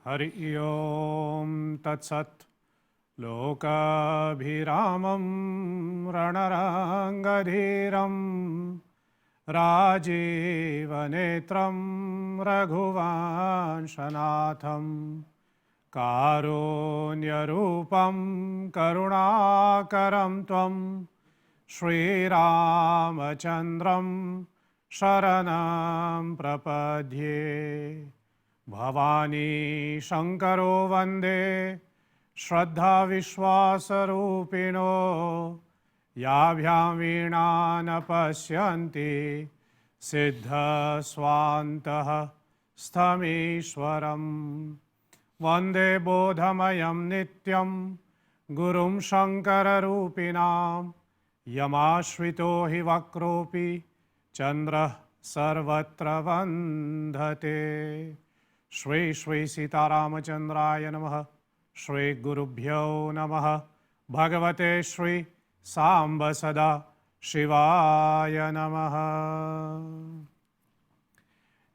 हरि ओम तत्सत्। लोकाभिरामं रणरङ्गधीरं राजीवनेत्रं रघुवंशनाथं कारुण्यरूपं करुणाकरं त्वं श्रीरामचन्द्रं शरणं प्रपद्ये। भवानी शंकरो वंदे श्रद्धा विश्वासरूपिणो याभ्यां वीणा न पश्यन्ति सिद्धस्वान्तः स्थमीश्वरम्। वंदे बोधमयं नित्यं गुरुं शंकररूपिणां यमाश्रितो हि वक्रोऽपि चन्द्रः सर्वत्र वन्दते। श्री श्री सीतारामचंद्राय नमः। श्री गुरुभ्यो नमः। भगवते श्री सांब सदा शिवाय नमः।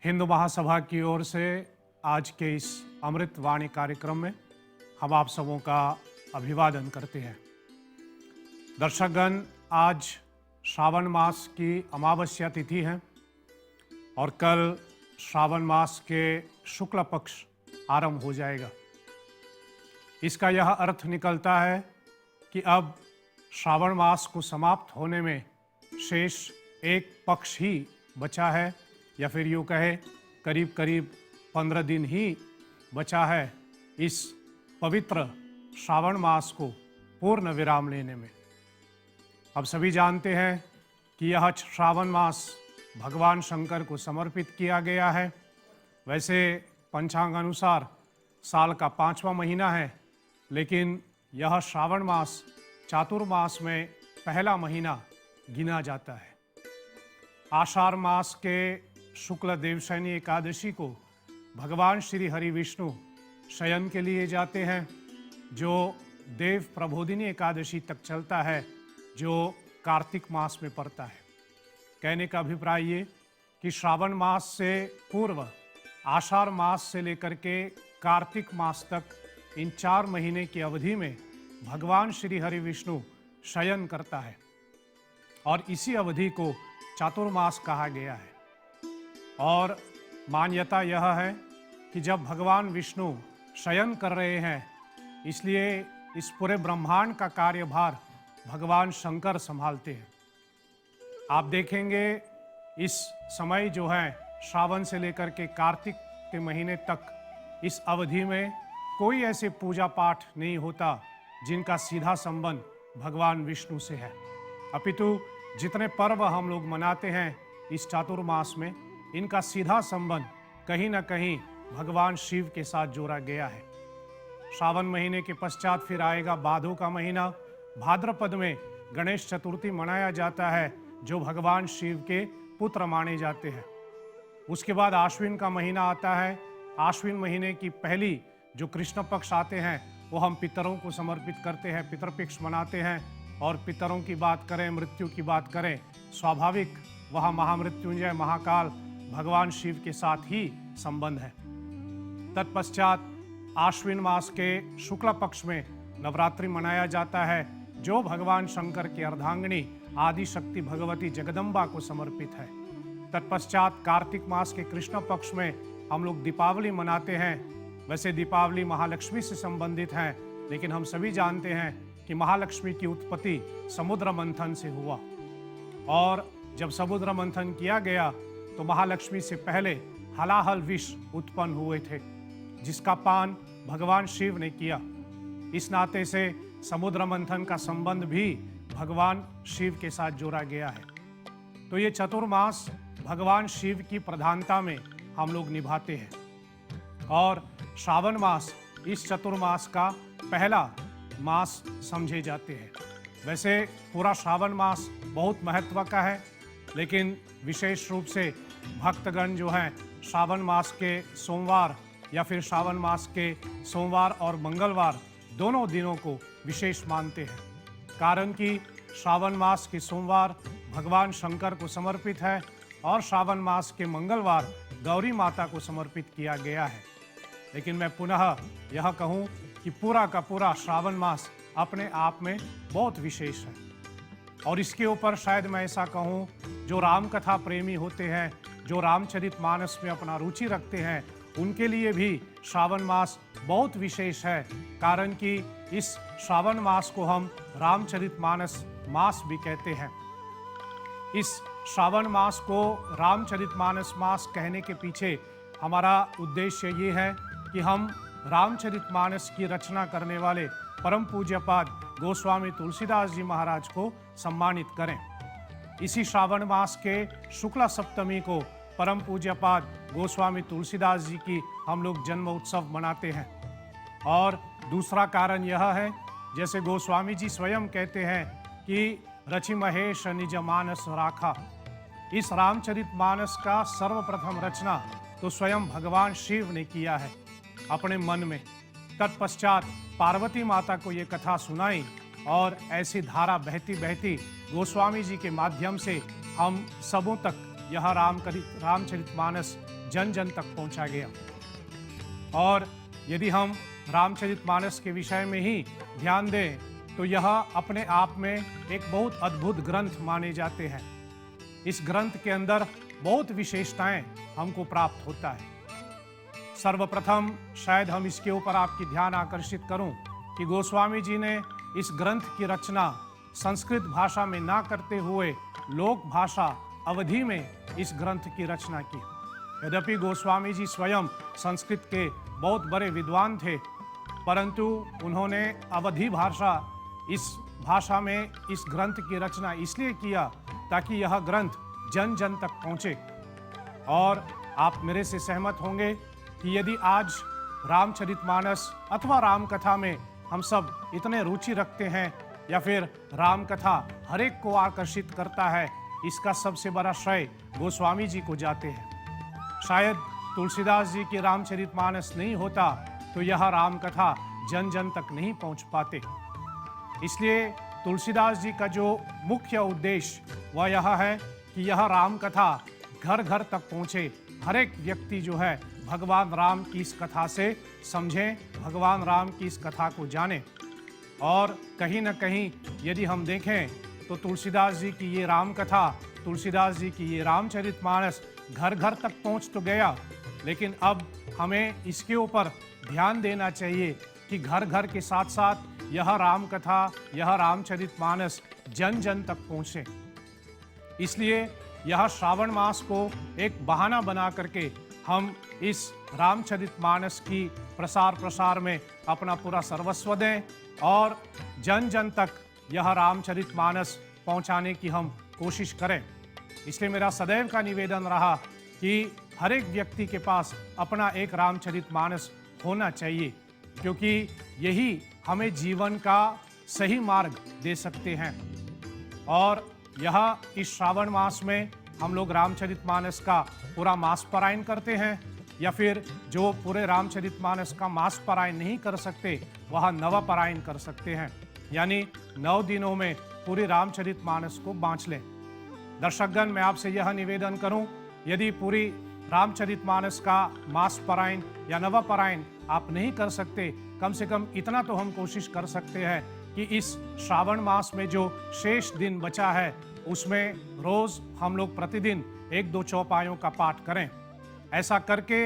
हिंदू महासभा की ओर से आज के इस अमृत वाणी कार्यक्रम में हम आप सबों का अभिवादन करते हैं। दर्शकगण, आज श्रावण मास की अमावस्या तिथि है और कल श्रावण मास के शुक्ल पक्ष आरंभ हो जाएगा। इसका यह अर्थ निकलता है कि अब श्रावण मास को समाप्त होने में शेष एक पक्ष ही बचा है, या फिर यूँ कहे करीब करीब 15 दिन ही बचा है इस पवित्र श्रावण मास को पूर्ण विराम लेने में। अब सभी जानते हैं कि यह श्रावण मास भगवान शंकर को समर्पित किया गया है। वैसे पंचांग अनुसार साल का 5वां महीना है, लेकिन यह श्रावण मास चातुर्मास में पहला महीना गिना जाता है। आषाढ़ मास के शुक्ल देवशयनी एकादशी को भगवान श्री हरि विष्णु शयन के लिए जाते हैं, जो देव प्रबोधिनी एकादशी तक चलता है, जो कार्तिक मास में पड़ता है। कहने का अभिप्राय ये कि श्रावण मास से पूर्व आषाढ़ मास से लेकर के कार्तिक मास तक इन 4 महीने की अवधि में भगवान श्री हरि विष्णु शयन करता है और इसी अवधि को चातुर्मास कहा गया है। और मान्यता यह है कि जब भगवान विष्णु शयन कर रहे हैं, इसलिए इस पूरे ब्रह्मांड का कार्यभार भगवान शंकर संभालते हैं। आप देखेंगे इस समय जो है श्रावण से लेकर के कार्तिक के महीने तक, इस अवधि में कोई ऐसे पूजा पाठ नहीं होता जिनका सीधा संबंध भगवान विष्णु से है। अपितु जितने पर्व हम लोग मनाते हैं इस चातुर्मास में, इनका सीधा संबंध कहीं ना कहीं भगवान शिव के साथ जोड़ा गया है। श्रावण महीने के पश्चात फिर आएगा भादों का महीना। भाद्रपद में गणेश चतुर्थी मनाया जाता है, जो भगवान शिव के पुत्र माने जाते हैं। उसके बाद आश्विन का महीना आता है। आश्विन महीने की पहली जो कृष्ण पक्ष आते हैं, वो हम पितरों को समर्पित करते हैं, पितृपक्ष मनाते हैं। और पितरों की बात करें, मृत्यु की बात करें, स्वाभाविक वह महामृत्युंजय महाकाल भगवान शिव के साथ ही संबंध है। तत्पश्चात आश्विन मास के शुक्ल पक्ष में नवरात्रि मनाया जाता है, जो भगवान शंकर की अर्धांगिनी आदि शक्ति भगवती जगदम्बा को समर्पित है। तत्पश्चात कार्तिक मास के कृष्ण पक्ष में हम लोग दीपावली मनाते हैं। वैसे दीपावली महालक्ष्मी से संबंधित है, लेकिन हम सभी जानते हैं कि महालक्ष्मी की उत्पत्ति समुद्र मंथन से हुआ, और जब समुद्र मंथन किया गया तो महालक्ष्मी से पहले हलाहल विष उत्पन्न हुए थे, जिसका पान भगवान शिव ने किया। इस नाते से समुद्र मंथन का संबंध भी भगवान शिव के साथ जोड़ा गया है। तो ये चतुर्मास भगवान शिव की प्रधानता में हम लोग निभाते हैं, और श्रावण मास इस चतुर्मास का पहला मास समझे जाते हैं। वैसे पूरा श्रावण मास बहुत महत्व का है, लेकिन विशेष रूप से भक्तगण जो हैं श्रावण मास के सोमवार या फिर श्रावण मास के सोमवार और मंगलवार दोनों दिनों को विशेष मानते हैं। कारण कि श्रावण मास के सोमवार भगवान शंकर को समर्पित है और श्रावण मास के मंगलवार गौरी माता को समर्पित किया गया है। लेकिन मैं पुनः यह कहूँ कि पूरा का पूरा श्रावण मास अपने आप में बहुत विशेष है। और इसके ऊपर शायद मैं ऐसा कहूँ, जो राम कथा प्रेमी होते हैं, जो रामचरितमानस में अपना रुचि रखते हैं, उनके लिए भी श्रावण मास बहुत विशेष है। कारण कि इस श्रावण मास को हम रामचरितमानस मास भी कहते हैं। इस श्रावण मास को रामचरितमानस मास कहने के पीछे हमारा उद्देश्य ये है कि हम रामचरितमानस की रचना करने वाले परम पूज्यपाद गोस्वामी तुलसीदास जी महाराज को सम्मानित करें। इसी श्रावण मास के शुक्ला सप्तमी को परम पूज्यपाद गोस्वामी तुलसीदास जी की हम लोग जन्म उत्सव मनाते हैं। और दूसरा कारण यह है, जैसे गोस्वामी जी स्वयं कहते हैं कि रचि महेश निज मानस राखा। इस रामचरितमानस का सर्वप्रथम रचना तो स्वयं भगवान शिव ने किया है अपने मन में। तत्पश्चात पार्वती माता को ये कथा सुनाई और ऐसी धारा बहती बहती गोस्वामी जी के माध्यम से हम सबों तक यह रामचरितमानस जन जन तक पहुंचा गया। और यदि हम रामचरितमानस के विषय में ही ध्यान दें तो यह अपने आप में एक बहुत अद्भुत ग्रंथ माने जाते हैं। इस ग्रंथ के अंदर बहुत विशेषताएं हमको प्राप्त होता है। सर्वप्रथम शायद हम इसके ऊपर आपकी ध्यान आकर्षित करूं कि गोस्वामी जी ने इस ग्रंथ की रचना संस्कृत भाषा में ना करते हुए लोक भाषा अवधी में इस ग्रंथ की रचना की। यद्यपि गोस्वामी जी स्वयं संस्कृत के बहुत बड़े विद्वान थे, परंतु उन्होंने अवधी भाषा इस भाषा में इस ग्रंथ की रचना इसलिए किया ताकि यह ग्रंथ जन जन तक पहुँचे। और आप मेरे से सहमत होंगे कि यदि आज रामचरितमानस अथवा रामकथा में हम सब इतने रुचि रखते हैं या फिर रामकथा हर एक को आकर्षित करता है, इसका सबसे बड़ा श्रेय गोस्वामी जी को जाते हैं। शायद तुलसीदास जी की रामचरितमानस नहीं होता तो यह रामकथा जन जन तक नहीं पहुंच पाते। इसलिए तुलसीदास जी का जो मुख्य उद्देश्य वह यह है कि यह रामकथा घर घर तक पहुँचे, हर एक व्यक्ति जो है भगवान राम की इस कथा से समझें, भगवान राम की इस कथा को जानें। और कहीं न कहीं यदि हम देखें तो तुलसीदास जी की ये राम कथा, तुलसीदास जी की ये रामचरितमानस घर घर तक पहुंच तो गया, लेकिन अब हमें इसके ऊपर ध्यान देना चाहिए कि घर घर के साथ साथ यह राम कथा, यह रामचरितमानस जन जन तक पहुँचे। इसलिए यह श्रावण मास को एक बहाना बना करके हम इस रामचरितमानस की प्रसार में अपना पूरा सर्वस्व दें और जन जन तक यह रामचरितमानस पहुंचाने की हम कोशिश करें। इसलिए मेरा सदैव का निवेदन रहा कि हर एक व्यक्ति के पास अपना एक रामचरितमानस होना चाहिए, क्योंकि यही हमें जीवन का सही मार्ग दे सकते हैं। और यह इस श्रावण मास में हम लोग रामचरितमानस का पूरा मास पारायण करते हैं, या फिर जो पूरे रामचरितमानस का मास पारायण नहीं कर सकते वह नव पारायण कर सकते हैं, यानी 9 दिनों में पूरी रामचरितमानस को बाँच लें। दर्शकगण, मैं आपसे यह निवेदन करूं, यदि पूरी रामचरितमानस का मास पारायण या नव पारायण आप नहीं कर सकते, कम से कम इतना तो हम कोशिश कर सकते हैं कि इस श्रावण मास में जो शेष दिन बचा है उसमें रोज हम लोग प्रतिदिन 1-2 चौपाइयों का पाठ करें। ऐसा करके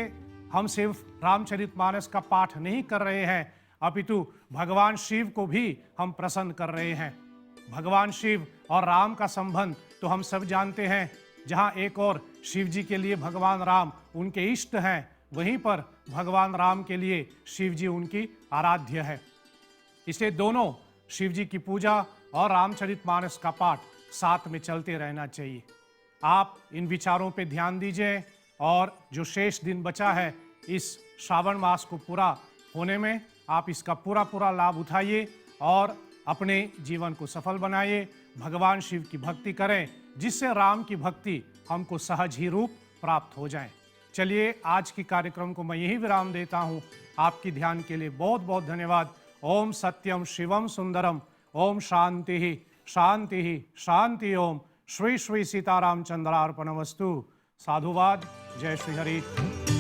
हम सिर्फ रामचरितमानस का पाठ नहीं कर रहे हैं, अपितु भगवान शिव को भी हम प्रसन्न कर रहे हैं। भगवान शिव और राम का संबंध तो हम सब जानते हैं। जहाँ एक और शिव जी के लिए भगवान राम उनके इष्ट हैं, वहीं पर भगवान राम के लिए शिव जी उनकी आराध्य है। इसलिए दोनों शिव जी की पूजा और रामचरितमानस का पाठ साथ में चलते रहना चाहिए। आप इन विचारों पे ध्यान दीजिए और जो शेष दिन बचा है इस श्रावण मास को पूरा होने में आप इसका पूरा लाभ उठाइए और अपने जीवन को सफल बनाइए। भगवान शिव की भक्ति करें, जिससे राम की भक्ति हमको सहज ही रूप प्राप्त हो जाए। चलिए, आज की कार्यक्रम को मैं यही विराम देता हूँ। आपकी ध्यान के लिए बहुत बहुत धन्यवाद। ओम सत्यम शिवम सुंदरम। ओम शांति ही शांति ही शांति। ओम श्री श्री सीतारामचंद्रार्पणमस्तु। साधुवाद। जय श्री हरि।